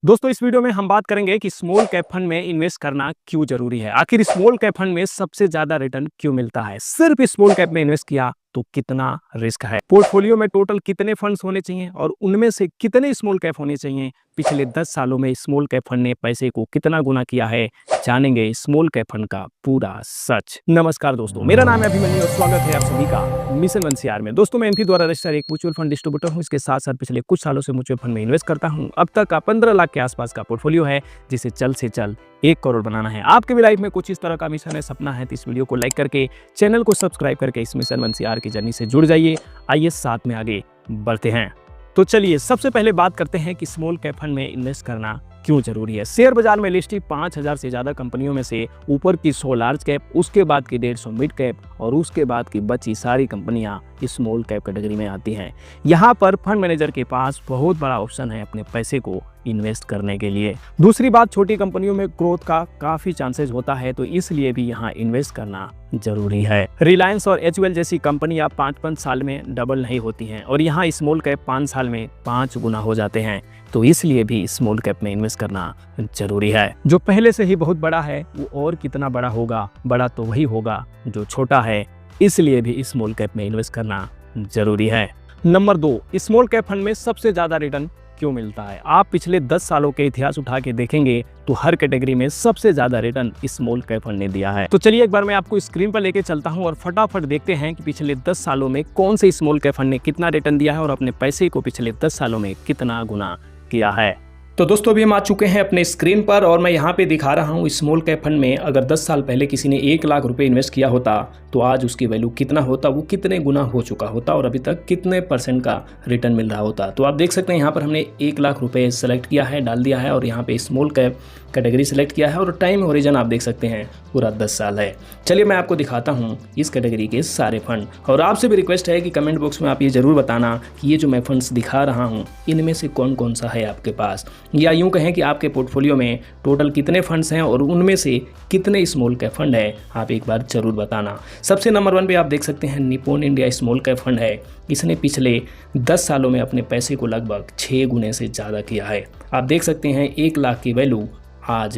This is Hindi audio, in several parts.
दोस्तों इस वीडियो में हम बात करेंगे कि स्मॉल कैप फंड में इन्वेस्ट करना क्यों जरूरी है। आखिर स्मॉल कैप फंड में सबसे ज्यादा रिटर्न क्यों मिलता है। सिर्फ स्मॉल कैप में इन्वेस्ट किया तो कितना रिस्क है। पोर्टफोलियो में टोटल कितने फंड्स होने चाहिए और उनमें से कितने स्मॉल कैप होने चाहिए। पिछले 10 सालों में स्मॉल कैप फंड ने पैसे को कितना गुना किया है, जानेंगे स्मॉल कैप फंड का पूरा सच। नमस्कार दोस्तों, मेरा नाम है अभिमन्यु और स्वागत है आप सभी का मिशन वंसियार में। दोस्तों मैं एमपी द्वारा रजिस्टर्ड एक म्यूचुअल फंड डिस्ट्रीब्यूटर हूं। इसके साथ साथ पिछले कुछ सालों से म्यूचुअल फंड में इन्वेस्ट करता हूं। अब तक का 15 लाख के आसपास का पोर्टफोलियो है, जिसे चल से चल 1 करोड़ बनाना है। आपके भी लाइफ में कुछ इस तरह का मिशन है, सपना है, तो इस वीडियो को लाइक करके चैनल को सब्सक्राइब करके इस मिशन वंसियार की जर्नी से जुड़ जाइए। आइए साथ में आगे बढ़ते हैं। तो चलिए सबसे पहले बात करते हैं कि स्मॉल कैप फंड में इन्वेस्ट करना क्यों जरूरी है। शेयर बाजार में लिस्टेड 5000 से ज्यादा कंपनियों में से ऊपर की 100 लार्ज कैप, उसके बाद की 150 मिड कैप और उसके बाद की बची सारी कंपनियां स्मॉल कैप कैटेगरी में आती हैं। यहाँ पर फंड मैनेजर के पास बहुत बड़ा ऑप्शन है अपने पैसे को इन्वेस्ट करने के लिए। दूसरी बात, छोटी कंपनियों में ग्रोथ का काफी चांसेस होता है, तो इसलिए भी यहाँ इन्वेस्ट करना जरूरी है। रिलायंस और एचयूएल जैसी कंपनियां 5-5 साल में डबल नहीं होती हैं और यहाँ स्मॉल कैप 5 साल में 5 गुना हो जाते हैं, तो इसलिए भी स्मॉल कैप में इन्वेस्ट करना जरूरी है। जो पहले से ही बहुत बड़ा है वो और कितना बड़ा होगा, बड़ा तो वही होगा जो छोटा है, इसलिए भी स्मॉल कैप में इन्वेस्ट करना जरूरी है। नंबर 2, स्मॉल कैप फंड में सबसे ज्यादा रिटर्न क्यों मिलता है। आप पिछले 10 सालों के इतिहास उठा के देखेंगे तो हर कैटेगरी में सबसे ज्यादा रिटर्न स्मॉल कैप फंड ने दिया है। तो चलिए एक बार मैं आपको स्क्रीन पर लेके चलता हूं और फटाफट देखते हैं कि पिछले 10 सालों में कौन से स्मॉल कैप फंड ने कितना रिटर्न दिया है और अपने पैसे को पिछले 10 सालों में कितना गुना किया है। तो दोस्तों अभी हम आ चुके हैं अपने स्क्रीन पर और मैं यहाँ पे दिखा रहा हूँ स्मॉल कैप फंड में अगर 10 साल पहले किसी ने 1 लाख रुपए इन्वेस्ट किया होता तो आज उसकी वैल्यू कितना होता, वो कितने गुना हो चुका होता और अभी तक कितने % का रिटर्न मिल रहा होता। तो आप देख सकते हैं यहाँ पर हमने 1 लाख रुपए सेलेक्ट किया है, डाल दिया है और यहाँ पे स्मॉल कैप कैटेगरी सेलेक्ट किया है और टाइम होरिजन आप देख सकते हैं पूरा 10 साल है। चलिए मैं आपको दिखाता हूँ इस कैटेगरी के सारे फंड और आपसे भी रिक्वेस्ट है कि कमेंट बॉक्स में आप ये जरूर बताना कि ये जो मैं फंड्स दिखा रहा हूँ इनमें से कौन कौन सा है आपके पास, या यूँ कहें कि आपके पोर्टफोलियो में टोटल कितने फंड्स हैं और उनमें से कितने स्मॉल कैप फंड है, आप एक बार जरूर बताना। सबसे नंबर 1 पे आप देख सकते हैं Nippon India small cap fund है। इसने पिछले 10 सालों में अपने पैसे को लगभग 6 गुने से ज़्यादा किया है। आप देख सकते हैं 1 लाख की वैल्यू आज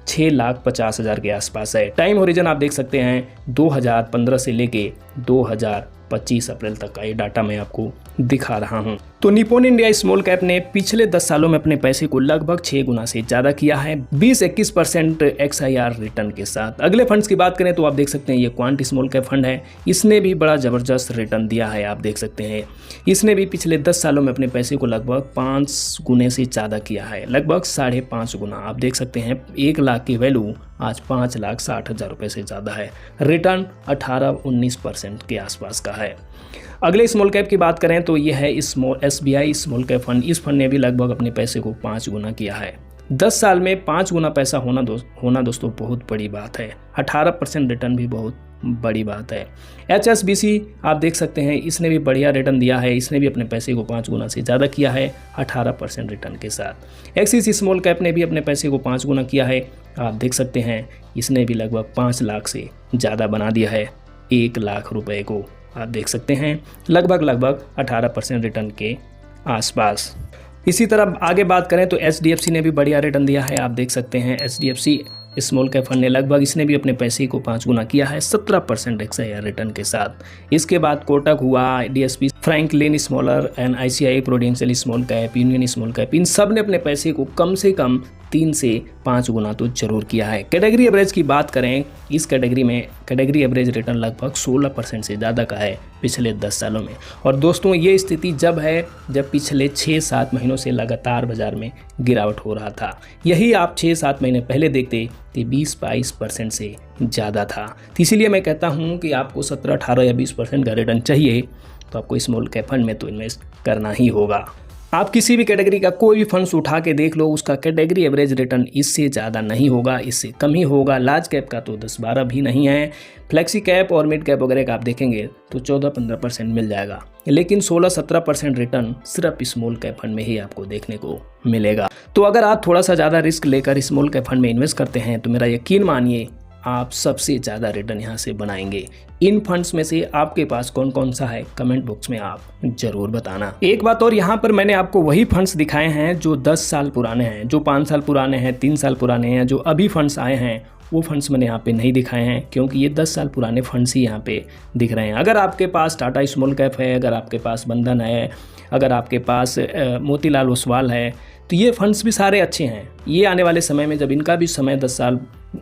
6,50,000 के आसपास है। टाइम होरिजन आप देख सकते हैं 2015 से लेके 2025 अप्रैल तक का ये डाटा मैं आपको दिखा रहा हूं। तो निप्पॉन इंडिया स्मॉल कैप ने पिछले 10 सालों में अपने पैसे को लगभग 6 गुना से ज़्यादा किया है 20-21% XIR रिटर्न के साथ। अगले फंड्स की बात करें तो आप देख सकते हैं ये क्वांट स्मॉल कैप फंड है। इसने भी बड़ा ज़बरदस्त रिटर्न दिया है। आप देख सकते हैं इसने भी पिछले 10 सालों में अपने पैसे को लगभग 5 गुने से ज़्यादा किया है, लगभग 5.5 गुना। आप देख सकते हैं 1 लाख की वैल्यू आज 5,60,000 रुपये से ज़्यादा है। रिटर्न 18-19% के आसपास का है। अगले स्मॉल कैप की बात करें तो ये है SBI स्मॉल कैप फंड। इस फंड ने भी लगभग अपने पैसे को 5 गुना किया है। 10 साल में 5 गुना पैसा होना दोस्तों बहुत बड़ी बात है। 18% रिटर्न भी बहुत बड़ी बात है। HSBC आप देख सकते हैं इसने भी बढ़िया रिटर्न दिया है। इसने भी अपने पैसे को 5 गुना से ज़्यादा किया है 18% रिटर्न के साथ। एक्सिस स्मॉल कैप ने भी अपने पैसे को 5 गुना किया है। आप देख सकते हैं इसने भी लगभग 5 लाख से ज़्यादा बना दिया है 1 लाख रुपए को। आप देख सकते हैं लगभग 18% रिटर्न के आसपास। इसी तरह आगे बात करें तो HDFC ने भी बढ़िया रिटर्न दिया है। आप देख सकते हैं HDFC स्मॉल कैप फंड ने लगभग इसने भी अपने पैसे को 5 गुना किया है 17% XIR रिटर्न के साथ। इसके बाद कोटक हुआ, DSP, Franklin smaller and ICICI Prudential small cap, Union small cap, इन सब ने अपने पैसे को कम से कम 3 से 5 गुना तो जरूर किया है। कैटेगरी एवरेज की बात करें, इस कैटेगरी में कैटेगरी एवरेज रिटर्न लगभग 16% से ज़्यादा का है पिछले 10 सालों में। और दोस्तों ये स्थिति जब है जब पिछले 6-7 महीनों से लगातार बाजार में गिरावट हो रहा था। यही आप 6-7 महीने पहले देखते तो 20-22% से ज़्यादा था। तो इसीलिए मैं कहता हूँ कि आपको 17, 18 या 20% का रिटर्न चाहिए तो आपको स्मॉल कैप फंड में तो इन्वेस्ट करना ही होगा। आप किसी भी कैटेगरी का कोई भी फंड्स उठा के देख लो, उसका कैटेगरी एवरेज रिटर्न इससे ज़्यादा नहीं होगा, इससे कम ही होगा। लार्ज कैप का तो 10-12 भी नहीं है। फ्लेक्सी कैप और मिड कैप वगैरह का आप देखेंगे तो 14-15% मिल जाएगा, लेकिन 16-17% रिटर्न सिर्फ स्मॉल कैप फंड में ही आपको देखने को मिलेगा। तो अगर आप थोड़ा सा ज़्यादा रिस्क लेकर स्मॉल कैप फंड में इन्वेस्ट करते हैं तो मेरा यकीन मानिए आप सबसे ज़्यादा रिटर्न यहाँ से बनाएंगे। इन फंड्स में से आपके पास कौन कौन सा है, कमेंट बॉक्स में आप जरूर बताना। एक बात और, यहाँ पर मैंने आपको वही फंड्स दिखाए हैं जो 10 साल पुराने हैं, जो 5 साल पुराने हैं, 3 साल पुराने हैं। जो अभी फंड्स आए हैं वो फंड्स मैंने यहाँ पे नहीं दिखाए हैं, क्योंकि ये 10 साल पुराने फंड्स ही यहाँ पे दिख रहे हैं। अगर आपके पास टाटा स्मॉल कैप है, अगर आपके पास बंधन है, अगर आपके पास मोतीलाल ओसवाल है, तो ये फंड्स भी सारे अच्छे हैं। ये आने वाले समय में जब इनका भी समय 10 साल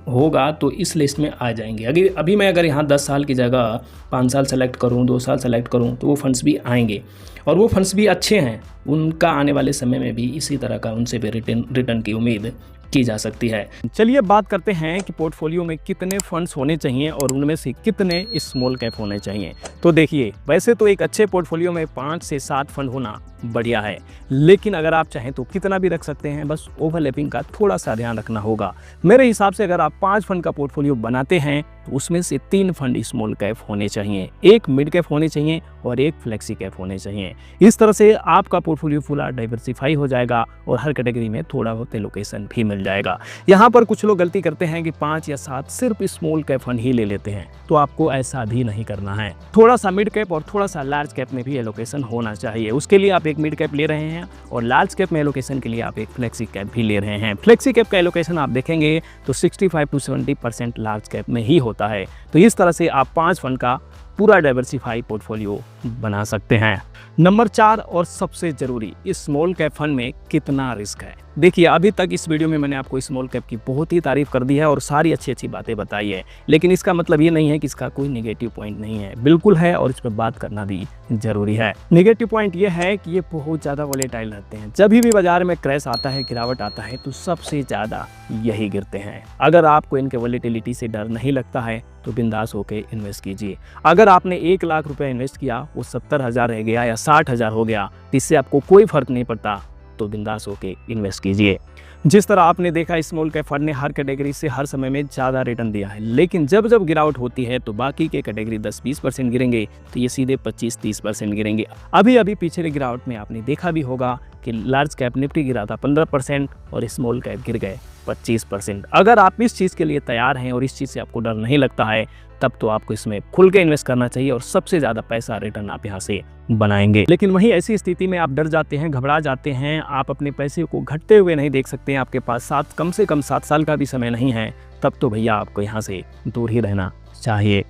होगा तो इस लिस्ट में आ जाएंगे। अभी मैं अगर यहाँ 10 साल की जगह 5 साल सेलेक्ट करूँ, 2 साल सेलेक्ट करूँ, तो वो फंड्स भी आएंगे और वो फंड्स भी अच्छे हैं। उनका आने वाले समय में भी इसी तरह का उनसे भी रिटर्न की उम्मीद की जा सकती है। चलिए बात करते हैं कि पोर्टफोलियो में कितने फंड्स होने चाहिए और उनमें से कितने स्मॉल कैप होने चाहिए। तो देखिए, वैसे तो एक अच्छे पोर्टफोलियो में 5 से 7 फंड होना बढ़िया है, लेकिन अगर आप चाहें तो कितना भी रख सकते हैं, बस ओवरलैपिंग का थोड़ा सा ध्यान रखना होगा। मेरे हिसाब से अगर आप 5 फंड का पोर्टफोलियो बनाते हैं तो उसमें से 3 फंड स्मॉल कैप होने चाहिए, 1 मिड कैप होने चाहिए और 1 फ्लेक्सी कैप होने चाहिए। इस तरह से आपका पोर्टफोलियो पूरा डाइवर्सिफाई हो जाएगा और हर कैटेगरी में थोड़ा बहुत एलोकेशन भी मिल जाएगा। यहाँ पर कुछ लोग गलती करते हैं कि 5 या 7 सिर्फ स्मॉल कैप फंड ही ले लेते हैं, तो आपको ऐसा भी नहीं करना है। थोड़ा सा मिड कैप और थोड़ा सा लार्ज कैप में भी एलोकेशन होना चाहिए। उसके लिए आप एक मिड कैप ले रहे हैं और लार्ज कैप में एलोकेशन के लिए आप एक फ्लेक्सी कैप भी ले रहे हैं। फ्लेक्सी कैप का एलोकेशन आप देखेंगे तो 65 to 70% लार्ज कैप में ही होता है। तो इस तरह से आप 5 फंड का पूरा डाइवर्सिफाई पोर्टफोलियो बना सकते हैं। नंबर 4 और सबसे जरूरी, स्मॉल कैप फंड में कितना रिस्क है। देखिए, अभी तक इस वीडियो में मैंने आपको स्मॉल कैप की बहुत ही तारीफ कर दी है और सारी अच्छी अच्छी बातें बताई है, लेकिन इसका मतलब ये नहीं है कि इसका कोई नेगेटिव पॉइंट नहीं है। बिल्कुल है और इस पर बात करना भी जरूरी है। नेगेटिव पॉइंट ये है कि ये बहुत ज़्यादा वोलेटाइल रहते हैं। जब भी बाजार में क्रैश आता है, गिरावट आता है, तो सबसे ज़्यादा यही गिरते हैं। अगर आपको इनके वोलेटिलिटी से डर नहीं लगता है तो बिंदास होकर इन्वेस्ट कीजिए। अगर आपने 1 लाख रुपए इन्वेस्ट किया, वो 70,000 रह गया या 60,000 हो गया, इससे आपको कोई फर्क नहीं पड़ता, तो बिंदास होके इन्वेस्ट कीजिए। जिस तरह आपने देखा, स्मॉल कैप फंड ने हर कैटेगरी से हर समय में ज़्यादा रिटर्न दिया है, लेकिन जब जब गिरावट होती है तो बाकी के कैटेगरी 10-20% गिरेंगे, तो ये सीधे 25-30% गिरेंगे। अभी पिछले गिरावट में आपने देखा भी होगा कि लार्ज कैप निफ्टी गिरा था 15% और स्मॉल कैप गिर गए 25%। अगर आप इस चीज़ के लिए तैयार हैं और इस चीज़ से आपको डर नहीं लगता है, तब तो आपको इसमें खुल के इन्वेस्ट करना चाहिए और सबसे ज़्यादा पैसा रिटर्न आप यहाँ से बनाएंगे। लेकिन वहीं ऐसी स्थिति में आप डर जाते हैं, घबरा जाते हैं, आप अपने पैसे को घटते हुए नहीं देख सकते हैं, आपके पास कम से कम 7 साल का भी समय नहीं है, तब तो भैया आपको यहाँ से दूर ही रहना चाहिए।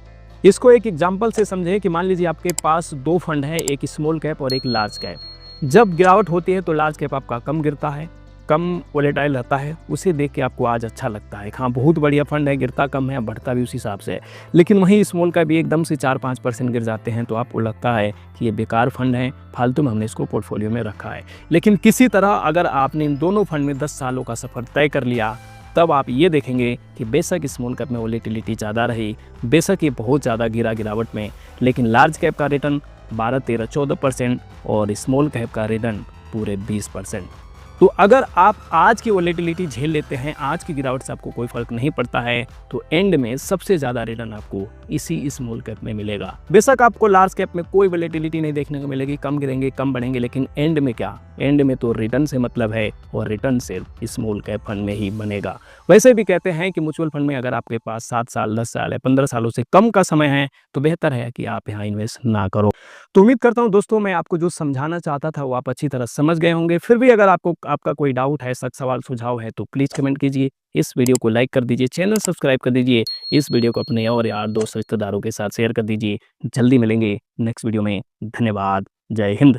इसको एक एग्जाम्पल से समझें कि मान लीजिए आपके पास 2 फंड है, एक स्मॉल कैप और एक लार्ज कैप। जब गिरावट होती है तो लार्ज कैप आपका कम गिरता है, कम वोलेटाइल रहता है, उसे देख के आपको आज अच्छा लगता है, हाँ बहुत बढ़िया फंड है, गिरता कम है, बढ़ता भी उस हिसाब से है। लेकिन वहीं स्मॉल का भी एकदम से 4-5% गिर जाते हैं तो आपको लगता है कि ये बेकार फंड है, फालतू में हमने इसको पोर्टफोलियो में रखा है। लेकिन किसी तरह अगर आपने इन दोनों फंड में 10 सालों का सफ़र तय कर लिया, तब आप ये देखेंगे कि बेशक स्मॉल कैप में वोलेटिलिटी ज़्यादा रही, बेशक ये बहुत ज़्यादा गिरावट में, लेकिन लार्ज कैप का रिटर्न 12-13-14% और स्मॉल कैप का रिटर्न पूरे 20%। तो अगर आप आज की वोलेटिलिटी झेल लेते हैं, आज की गिरावट से आपको कोई फर्क नहीं पड़ता है, तो एंड में सबसे ज़्यादा रिटर्न आपको इसी स्मॉल कैप में मिलेगा। बेशक आपको लार्ज कैप में कोई वोलेटिलिटी नहीं देखने को मिलेगी, कम गिरेंगे, कम बढ़ेंगे, लेकिन एंड में क्या, एंड में तो रिटर्न से मतलब है और रिटर्न सिर्फ स्मॉल कैप फंड में ही बनेगा। वैसे भी कहते हैं कि म्यूचुअल फंड में अगर आपके पास 7 साल, 10 साल या 15 सालों से कम का समय है तो बेहतर है कि आप यहाँ इन्वेस्ट ना करो। तो उम्मीद करता हूँ दोस्तों, मैं आपको जो समझाना चाहता था वो आप अच्छी तरह समझ गए होंगे। फिर भी अगर आपका कोई डाउट है, सवाल सुझाव है, तो प्लीज़ कमेंट कीजिए। इस वीडियो को लाइक कर दीजिए, चैनल सब्सक्राइब कर दीजिए, इस वीडियो को अपने और यार दोस्त रिश्तेदारों के साथ शेयर कर दीजिए। जल्दी मिलेंगे नेक्स्ट वीडियो में। धन्यवाद। जय हिंद।